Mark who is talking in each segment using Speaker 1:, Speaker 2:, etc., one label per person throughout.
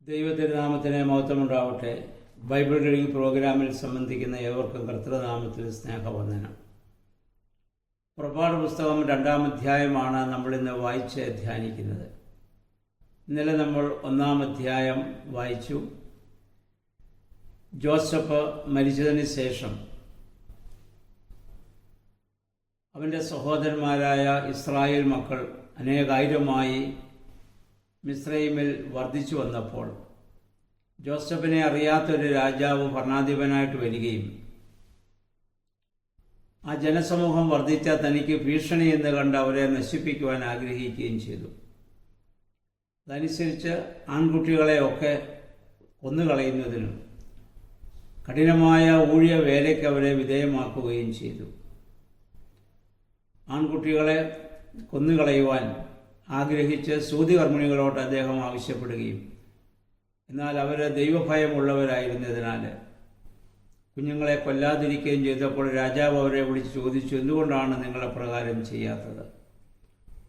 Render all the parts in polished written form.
Speaker 1: ദൈവത്തിരുനാമത്തിന് മഹത്വമുണ്ടാവട്ടെ. Bible reading പ്രോഗ്രാമിൽ സംബന്ധിക്കുന്ന ഏവർക്കും കർത്തൃനാമത്തിൽ സ്നേഹവന്ദനം. പുറപ്പാട് പുസ്തകം 2-ാം അധ്യായമാണ് നമ്മളിന്ന് വായിച്ച് ധ്യാനിക്കുന്നത്. ഇന്നലെ നമ്മൾ 1-ാം അധ്യായം വായിച്ചു. ജോസഫ് മരിച്ചതിന് ശേഷം അവൻ്റെ സഹോദരന്മാരായ ഇസ്രായേൽ മക്കൾ അനേകായിരമായി മിസ്രൈമിൽ വർദ്ധിച്ചു വന്നപ്പോൾ ജോസഫിനെ അറിയാത്തൊരു രാജാവ് ഭരണാധിപനായിട്ട് വരികയും ആ ജനസമൂഹം വർദ്ധിച്ച തനിക്ക് ഭീഷണി എന്ന് കണ്ട് അവരെ നശിപ്പിക്കുവാൻ ആഗ്രഹിക്കുകയും ചെയ്തു. അതനുസരിച്ച് ആൺകുട്ടികളെയൊക്കെ കൊന്നുകളയുന്നതിനും കഠിനമായ ഊഴിയ വേലയ്ക്ക് അവരെ വിധേയമാക്കുകയും ചെയ്തു. ആൺകുട്ടികളെ കൊന്നുകളയുവാൻ ആഗ്രഹിച്ച് സൂതികർമ്മിണികളോട് അദ്ദേഹം ആവശ്യപ്പെടുകയും എന്നാൽ അവർ ദൈവഭയമുള്ളവരായിരുന്നതിനാൽ കുഞ്ഞുങ്ങളെ കൊല്ലാതിരിക്കുകയും ചെയ്തപ്പോൾ രാജാവ് അവരെ വിളിച്ച് ചോദിച്ചു, എന്തുകൊണ്ടാണ് നിങ്ങൾ അപ്രകാരം ചെയ്യാത്തത്?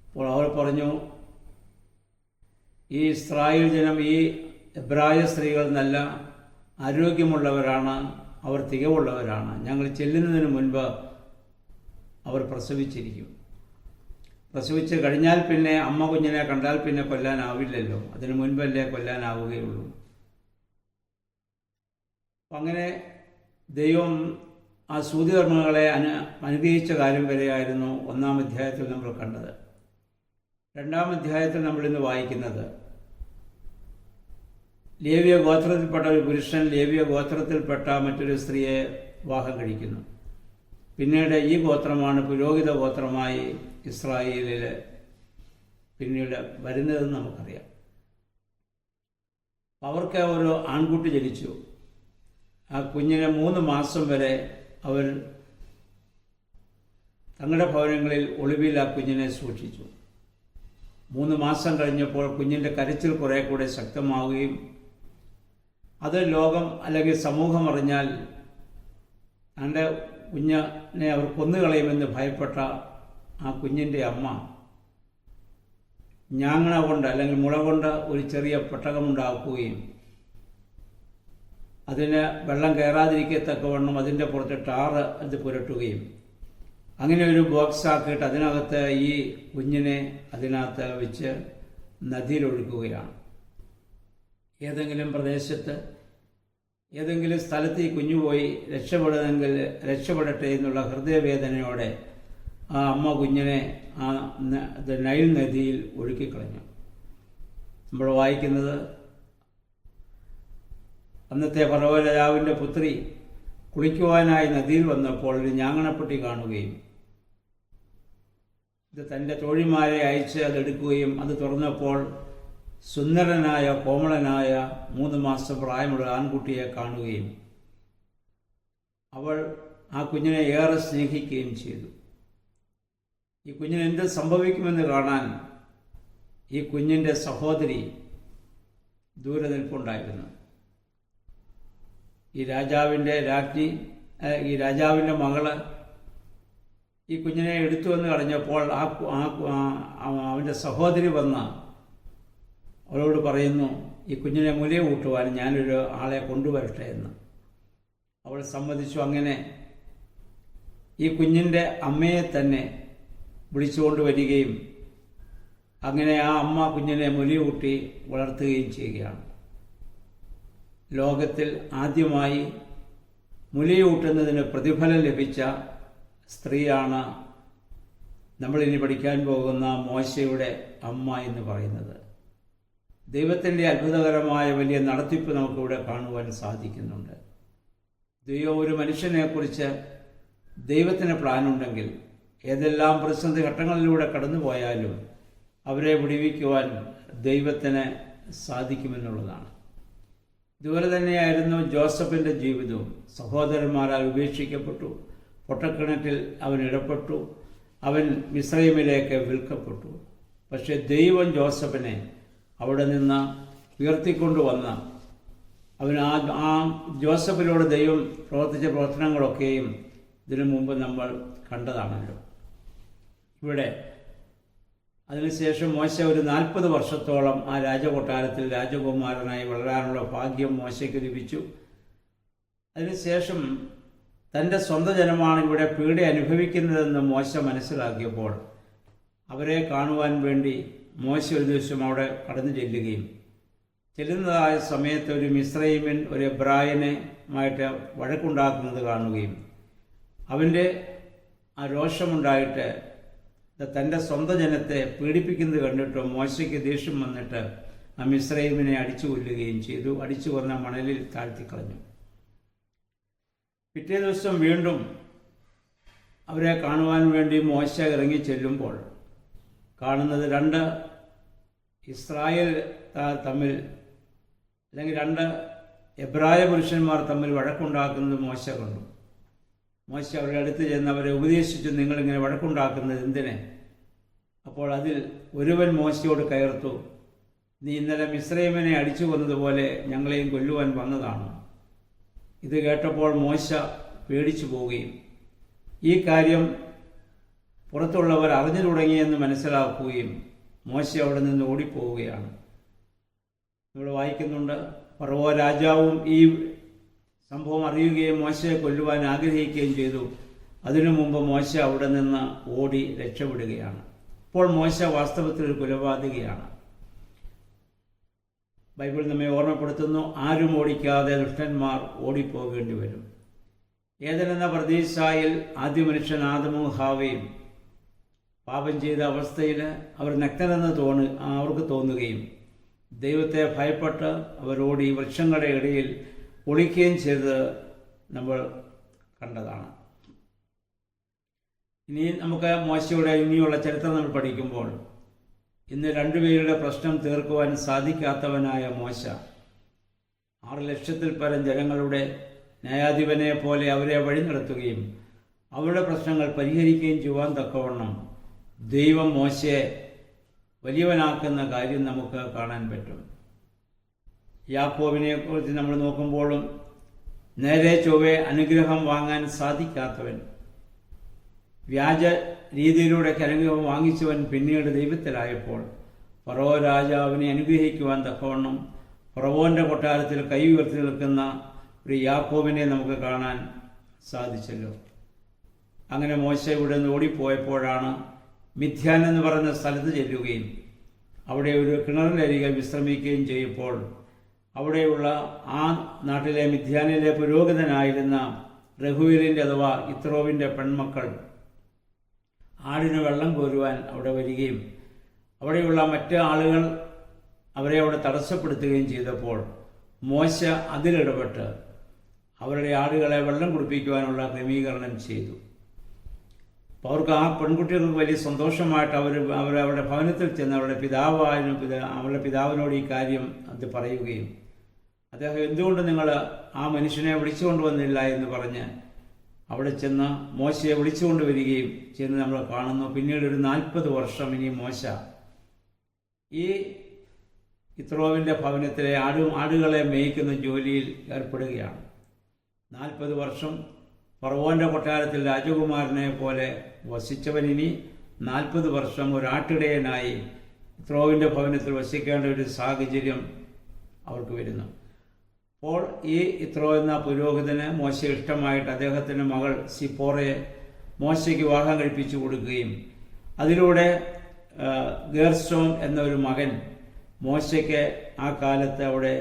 Speaker 1: അപ്പോൾ അവർ പറഞ്ഞു, ഈ ഇസ്രായേൽ ജനം, ഈ എബ്രായ സ്ത്രീകൾ നല്ല ആരോഗ്യമുള്ളവരാണ്, അവർ തികവുള്ളവരാണ്. ഞങ്ങൾ ചെല്ലുന്നതിന് മുൻപ് അവർ പ്രസവിച്ചിരിക്കും. പ്രസവിച്ച് കഴിഞ്ഞാൽ പിന്നെ അമ്മ കുഞ്ഞിനെ കണ്ടാൽ പിന്നെ കൊല്ലാനാവില്ലല്ലോ, അതിനു മുൻപല്ലേ കൊല്ലാനാവുകയുള്ളൂ. അങ്ങനെ ദൈവം ആ സൂതികർമ്മികളെ അനുഗ്രഹിച്ച കാര്യം വരെയായിരുന്നു 1-ാം അധ്യായത്തിൽ നമ്മൾ കണ്ടത്. 2-ാം അധ്യായത്തിൽ നമ്മളിന്ന് വായിക്കുന്നത് ലേവ്യ ഗോത്രത്തിൽപ്പെട്ട ഒരു പുരുഷൻ ലേവ്യ ഗോത്രത്തിൽപ്പെട്ട മറ്റൊരു സ്ത്രീയെ വിവാഹം കഴിക്കുന്നു. പിന്നീട് ഈ ഗോത്രമാണ് പുരോഹിത ഗോത്രമായി ഇസ്രായേലിൽ പിന്നീട് വരുന്നതെന്ന് നമുക്കറിയാം. അവർക്ക് ഒരു ആൺകുട്ടി ജനിച്ചു. ആ കുഞ്ഞിനെ 3 മാസം വരെ അവർ തങ്ങളുടെ ഭവനങ്ങളിൽ ഒളിവിൽ ആ കുഞ്ഞിനെ സൂക്ഷിച്ചു. 3 മാസം കഴിഞ്ഞപ്പോൾ കുഞ്ഞിൻ്റെ കരച്ചിൽ കുറെ കൂടെ ശക്തമാവുകയും അത് ലോകം അല്ലെങ്കിൽ സമൂഹം അറിഞ്ഞാൽ തൻ്റെ കുഞ്ഞിനെ അവർ കൊന്നുകളയുമെന്ന് ഭയപ്പെട്ട ആ കുഞ്ഞിൻ്റെ അമ്മ ഞാങ്ങണ കൊണ്ട് അല്ലെങ്കിൽ മുള കൊണ്ട് ഒരു ചെറിയ പെട്ടകമുണ്ടാക്കുകയും അതിന് വെള്ളം കയറാതിരിക്കത്തക്കവണ്ണം അതിൻ്റെ പുറത്ത് ടാറ് അത് പുരട്ടുകയും അങ്ങനെ ഒരു ബോക്സ് ആക്കിയിട്ട് അതിനകത്ത് ഈ കുഞ്ഞിനെ അതിനകത്ത് വെച്ച് നദിയിലൊഴുക്കുകയാണ്. ഏതെങ്കിലും പ്രദേശത്ത് ഏതെങ്കിലും സ്ഥലത്ത് ഈ കുഞ്ഞു പോയി രക്ഷപ്പെടുന്നെങ്കിൽ രക്ഷപ്പെടട്ടെ എന്നുള്ള ഹൃദയവേദനയോടെ ആ അമ്മ കുഞ്ഞിനെ ആ നൈൽ നദിയിൽ ഒഴുക്കിക്കളഞ്ഞു. നമ്മൾ വായിക്കുന്നത്, അന്നത്തെ ഫറവോ രാജാവിൻ്റെ പുത്രി കുളിക്കുവാനായി നദിയിൽ വന്നപ്പോൾ ഒരു ഞാങ്ങണപ്പെട്ടി കാണുകയും ഇത് തൻ്റെ തോഴിമാരെ അയച്ച് അതെടുക്കുകയും അത് തുറന്നപ്പോൾ സുന്ദരനായ കോമളനായ 3 മാസം പ്രായമുള്ള ആൺകുട്ടിയെ കാണുകയും അവൾ ആ കുഞ്ഞിനെ ഏറെ സ്നേഹിക്കുകയും ചെയ്തു. ഈ കുഞ്ഞിന് എന്ത് സംഭവിക്കുമെന്ന് കാണാൻ ഈ കുഞ്ഞിൻ്റെ സഹോദരി ദൂരെ നിൽപ്പുണ്ടായിരുന്നു. ഈ രാജാവിൻ്റെ മകള് ഈ കുഞ്ഞിനെ എടുത്തുവെന്ന് പറഞ്ഞപ്പോൾ അവൻ്റെ സഹോദരി വന്ന അവളോട് പറയുന്നു, ഈ കുഞ്ഞിനെ മുലയെ ഊട്ടുവാൻ ഞാനൊരു ആളെ കൊണ്ടുവരട്ടെ എന്ന്. അവൾ സമ്മതിച്ചു. അങ്ങനെ ഈ കുഞ്ഞിൻ്റെ അമ്മയെ തന്നെ വിളിച്ചുകൊണ്ട് വരികയും അങ്ങനെ ആ അമ്മ കുഞ്ഞിനെ മുലയൂട്ടി വളർത്തുകയും ചെയ്യുകയാണ്. ലോകത്തിൽ ആദ്യമായി മുലയൂട്ടുന്നതിന് പ്രതിഫലം ലഭിച്ച സ്ത്രീയാണ് നമ്മളിനി പഠിക്കാൻ പോകുന്ന മോശയുടെ അമ്മ എന്ന് പറയുന്നത്. ദൈവത്തിൻ്റെ അത്ഭുതകരമായ വലിയ നടത്തിപ്പ് നമുക്കിവിടെ കാണുവാൻ സാധിക്കുന്നുണ്ട്. ദൈവം ഒരു മനുഷ്യനെക്കുറിച്ച് ദൈവത്തിന് പ്ലാനുണ്ടെങ്കിൽ ഏതെല്ലാം പ്രതിസന്ധി ഘട്ടങ്ങളിലൂടെ കടന്നു പോയാലും അവരെ വിടുവിക്കുവാൻ ദൈവത്തിന് സാധിക്കുമെന്നുള്ളതാണ്. ഇതുപോലെ തന്നെയായിരുന്നു ജോസഫിൻ്റെ ജീവിതവും. സഹോദരന്മാരാൽ ഉപേക്ഷിക്കപ്പെട്ടു, പൊട്ടക്കിണറ്റിൽ അവൻ ഇടപെട്ടു, അവൻ മിസ്രൈമിലേക്ക് വിൽക്കപ്പെട്ടു. പക്ഷേ ദൈവം ജോസഫിനെ അവിടെ നിന്ന് ഉയർത്തിക്കൊണ്ടുവന്ന ആ ജോസഫിനോട് ദൈവം പ്രവർത്തിച്ച പ്രവർത്തനങ്ങളൊക്കെയും ഇതിനു മുമ്പ് നമ്മൾ കണ്ടതാണല്ലോ. ഇവിടെ അതിനുശേഷം മോശ ഒരു 40 വർഷത്തോളം ആ രാജകൊട്ടാരത്തിൽ രാജകുമാരനായി വളരാനുള്ള ഭാഗ്യം മോശയ്ക്ക് ലഭിച്ചു. അതിനുശേഷം തൻ്റെ സ്വന്തം ജനമാണ് ഇവിടെ പീഡ അനുഭവിക്കുന്നതെന്ന് മോശ മനസ്സിലാക്കിയപ്പോൾ അവരെ കാണുവാൻ വേണ്ടി മോശ ഒരു ദിവസം അവിടെ കടന്നു ചെല്ലുന്നതായ സമയത്ത് ഒരു മിസ്രൈമൻ ഒരു എബ്രായനുമായിട്ട് വഴക്കുണ്ടാക്കുന്നത് കാണുകയും അവൻ്റെ ആ രോഷമുണ്ടായിട്ട് തൻ്റെ സ്വന്തം ജനത്തെ പീഡിപ്പിക്കുന്നത് കണ്ടിട്ട് മോശയ്ക്ക് ദേഷ്യം വന്നിട്ട് ആ മിസ്രൈമിനെ അടിച്ചു കൊല്ലുകയും ചെയ്തു. അടിച്ചു കൊന്ന മണലിൽ താഴ്ത്തിക്കളഞ്ഞു. പിറ്റേ ദിവസം വീണ്ടും അവരെ കാണുവാൻ വേണ്ടി മോശ ഇറങ്ങി ചെല്ലുമ്പോൾ കാണുന്നത് 2 ഇസ്രായേൽ തമ്മിൽ അല്ലെങ്കിൽ 2 എബ്രായ പുരുഷന്മാർ തമ്മിൽ വഴക്കുണ്ടാക്കുന്നത് മോശ കണ്ടു. മോശ അവരുടെ അടുത്ത് ചെന്ന് അവരെ ഉപദേശിച്ചു, നിങ്ങളിങ്ങനെ വഴക്കുണ്ടാക്കുന്നത് എന്തിനെ? അപ്പോൾ അതിൽ ഒരുവൻ മോശയോട് കയർത്തു, നീ ഇന്നലെ മിസ്രൈമിനെ അടിച്ചു കൊന്നതുപോലെ ഞങ്ങളെയും കൊല്ലുവാൻ വന്നതാണ്. ഇത് കേട്ടപ്പോൾ മോശ പേടിച്ചു പോവുകയും ഈ കാര്യം പുറത്തുള്ളവർ അറിഞ്ഞു തുടങ്ങിയെന്ന് മനസ്സിലാക്കുകയും മോശ അവിടെ നിന്ന് ഓടിപ്പോവുകയാണ്. നമ്മൾ വായിക്കുന്നുണ്ട്, ഫറവോ രാജാവും ഈ സംഭവം അറിയുകയും മോശയെ കൊല്ലുവാൻ ആഗ്രഹിക്കുകയും ചെയ്തു. അതിനു മുമ്പ് മോശ അവിടെ നിന്ന് ഓടി രക്ഷപ്പെടുകയാണ്. ഇപ്പോൾ മോശ വാസ്തവത്തിൽ ഒരു കൊലപാതകിയാണ്. ബൈബിൾ നമ്മെ ഓർമ്മപ്പെടുത്തുന്നു, ആരും ഓടിക്കാതെ ദുഷ്ടന്മാർ ഓടിപ്പോകേണ്ടി വരും. ഏതെന്ന പ്രതീക്ഷയിൽ ആദ്യ മനുഷ്യൻ ആദമും ഹാവയും പാപം ചെയ്ത അവസ്ഥയിൽ അവർ നഗ്നരെന്ന് അവർക്ക് തോന്നുകയും ദൈവത്തെ ഭയപ്പെട്ട് അവരോട് ഈ വൃക്ഷങ്ങളുടെ ഇടയിൽ ഒളിക്കുകയും ചെയ്ത് നമ്മൾ കണ്ടതാണ്. ഇനി നമുക്ക് മോശയുടെ ഇനിയുള്ള ചരിത്രം നമ്മൾ പഠിക്കുമ്പോൾ ഇന്ന് 2 പേരുടെ പ്രശ്നം തീർക്കുവാൻ സാധിക്കാത്തവനായ മോശ 6 ലക്ഷത്തിൽ പരം ജനങ്ങളുടെ ന്യായാധിപനെ പോലെ അവരെ വഴി നടത്തുകയും അവരുടെ പ്രശ്നങ്ങൾ പരിഹരിക്കുകയും ചെയ്യുവാൻ തക്കവണ്ണം ദൈവം മോശയെ വലിയവനാക്കുന്ന കാര്യം നമുക്ക് കാണാൻ പറ്റും. യാക്കോബിനെ കുറിച്ച് നമ്മൾ നോക്കുമ്പോഴും നേരെ ചൊവ്വെ അനുഗ്രഹം വാങ്ങാൻ സാധിക്കാത്തവൻ, വ്യാജ രീതിയിലൂടെ അനുഗ്രഹം വാങ്ങിച്ചവൻ പിന്നീട് ദൈവത്തിലായപ്പോൾ ഫറവോ രാജാവിനെ അനുഗ്രഹിക്കുവാൻ തക്കവണ്ണം ഫറവോന്റെ കൊട്ടാരത്തിൽ കൈ ഉയർത്തി നിൽക്കുന്ന ഒരു യാക്കോബിനെ നമുക്ക് കാണാൻ സാധിച്ചല്ലോ. അങ്ങനെ മോശ ഇവിടെ നിന്ന് ഓടിപ്പോയപ്പോഴാണ് മിഥ്യാൻ എന്ന് പറയുന്ന സ്ഥലത്ത് ചെല്ലുകയും അവിടെ ഒരു കിണറിനരികെ വിശ്രമിക്കുകയും ചെയ്യപ്പോൾ അവിടെയുള്ള ആ നാട്ടിലെ മിഥ്യാനിലെ പുരോഹിതനായിരുന്ന റഹൂവേലിൻ്റെ അഥവാ യിത്രോവിൻ്റെ പെൺമക്കൾ ആടിന് വെള്ളം കോരുവാൻ അവിടെ വരികയും അവിടെയുള്ള മറ്റ് ആളുകൾ അവരെ അവിടെ തടസ്സപ്പെടുത്തുകയും ചെയ്തപ്പോൾ മോശ അതിലിടപെട്ട് അവരുടെ ആടുകളെ വെള്ളം കുടിപ്പിക്കുവാനുള്ള ക്രമീകരണം ചെയ്തു. അപ്പോൾ അവർക്ക് ആ പെൺകുട്ടികൾക്ക് വലിയ സന്തോഷമായിട്ട് അവരുടെ ഭവനത്തിൽ ചെന്ന് അവരുടെ പിതാവിനോട് ഈ കാര്യം അത് പറയുകയും അദ്ദേഹം എന്തുകൊണ്ട് നിങ്ങൾ ആ മനുഷ്യനെ വിളിച്ചുകൊണ്ടുവന്നില്ല എന്ന് പറഞ്ഞ് അവിടെ ചെന്ന് മോശയെ വിളിച്ചുകൊണ്ട് വരികയും ചെന്ന് നമ്മൾ കാണുന്നു. പിന്നീട് ഒരു 40 വർഷം ഇനി മോശ ഈ യിത്രോവിൻ്റെ ഭവനത്തിലെ ആടുകളെ മേയ്ക്കുന്ന ജോലിയിൽ ഏർപ്പെടുകയാണ്. 40 വർഷം ഫറവോന്റെ കൊട്ടാരത്തിൽ രാജകുമാരനെ പോലെ വസിച്ചവനിനി 40 വർഷം ഒരു ആട്ടിടയനായി യിത്രോവിൻ്റെ ഭവനത്തിൽ വസിക്കേണ്ട ഒരു സാഹചര്യം അവർക്ക് വരുന്നു. അപ്പോൾ ഈ യിത്രോ എന്ന പുരോഹിതന് മോശ ഇഷ്ടമായിട്ട് അദ്ദേഹത്തിൻ്റെ മകൾ സിപ്പോറയെ മോശയ്ക്ക് വിവാഹം കഴിപ്പിച്ചു കൊടുക്കുകയും അതിലൂടെ ഗേർഷോം എന്നൊരു മകൻ മോശയ്ക്ക് ആ കാലത്ത് അവിടെ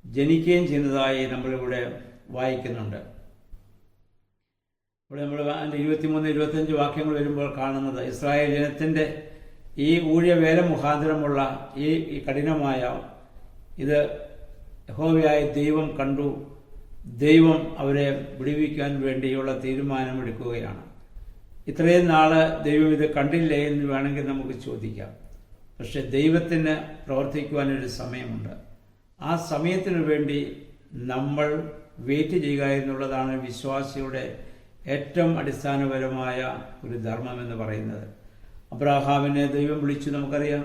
Speaker 1: ജനിക്കുകയും ചെയ്യുന്നതായി നമ്മളിവിടെ വായിക്കുന്നുണ്ട്. ഇവിടെ നമ്മൾ അതിൻ്റെ 23-25 വാക്യങ്ങൾ വരുമ്പോൾ കാണുന്നത് ഇസ്രായേൽ ജനത്തിൻ്റെ ഈ ഊഴിയവേല മുഖാന്തരമുള്ള ഈ കഠിനമായ ഇത് യഹോവയായ ദൈവം കണ്ടു. ദൈവം അവരെ വിടുവിക്കാൻ വേണ്ടിയുള്ള തീരുമാനമെടുക്കുകയാണ്. ഇത്രയും നാള് ദൈവം ഇത് കണ്ടില്ലേ എന്ന് വേണമെങ്കിൽ നമുക്ക് ചോദിക്കാം. പക്ഷെ ദൈവത്തിന് പ്രവർത്തിക്കുവാനൊരു സമയമുണ്ട്. ആ സമയത്തിന് വേണ്ടി നമ്മൾ വെയിറ്റ് ചെയ്യുക എന്നുള്ളതാണ് വിശ്വാസിയുടെ ഏറ്റവും അടിസ്ഥാനപരമായ ഒരു ധർമ്മം എന്ന് പറയുന്നത്. അബ്രാഹാമിനെ ദൈവം വിളിച്ചു, നമുക്കറിയാം.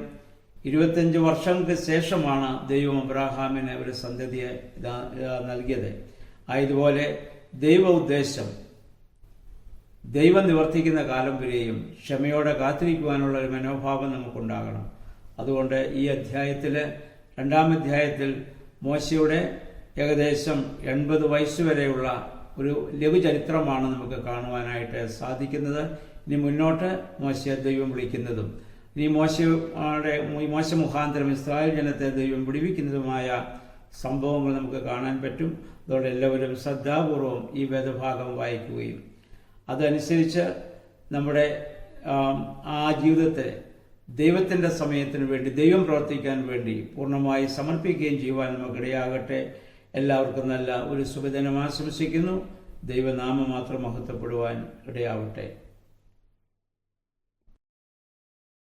Speaker 1: 25 വർഷങ്ങൾക്ക് ശേഷമാണ് ദൈവം അബ്രാഹാമിന് ഒരു സന്തതിയെ നൽകിയത്. ആയതുപോലെ ദൈവ ഉദ്ദേശം ദൈവം നിവർത്തിക്കുന്ന കാലം വരെയും ക്ഷമയോടെ കാത്തിരിക്കുവാനുള്ള ഒരു മനോഭാവം നമുക്കുണ്ടാകണം. അതുകൊണ്ട് ഈ അധ്യായത്തിൽ, 2-ാം അധ്യായത്തിൽ മോശയുടെ ഏകദേശം 80 വയസ്സുവരെയുള്ള ഒരു ലഘുചരിത്രമാണ് നമുക്ക് കാണുവാനായിട്ട് സാധിക്കുന്നത്. ഇനി മുന്നോട്ട് മോശയെ ദൈവം വിളിക്കുന്നതും ഇനി മോശ മുഖാന്തരം ഇസ്രായേൽ ജനത്തെ ദൈവം വിടുവിക്കുന്നതുമായ സംഭവങ്ങൾ നമുക്ക് കാണാൻ പറ്റും. അതോടെ എല്ലാവരും ശ്രദ്ധാപൂർവം ഈ വേദഭാഗം വായിക്കുകയും അതനുസരിച്ച് നമ്മുടെ ആ ജീവിതത്തെ ദൈവത്തിൻ്റെ സമയത്തിന് വേണ്ടി, ദൈവം പ്രവർത്തിക്കാൻ വേണ്ടി പൂർണ്ണമായി സമർപ്പിക്കുകയും ചെയ്യുവാൻ നമുക്കിടയാകട്ടെ. എല്ലാവർക്കും നല്ല ഒരു ശുഭദിനം ആശംസിക്കുന്നു. ദൈവനാമം മാത്രം മഹത്വപ്പെടുവാൻ ഇടയാവട്ടെ.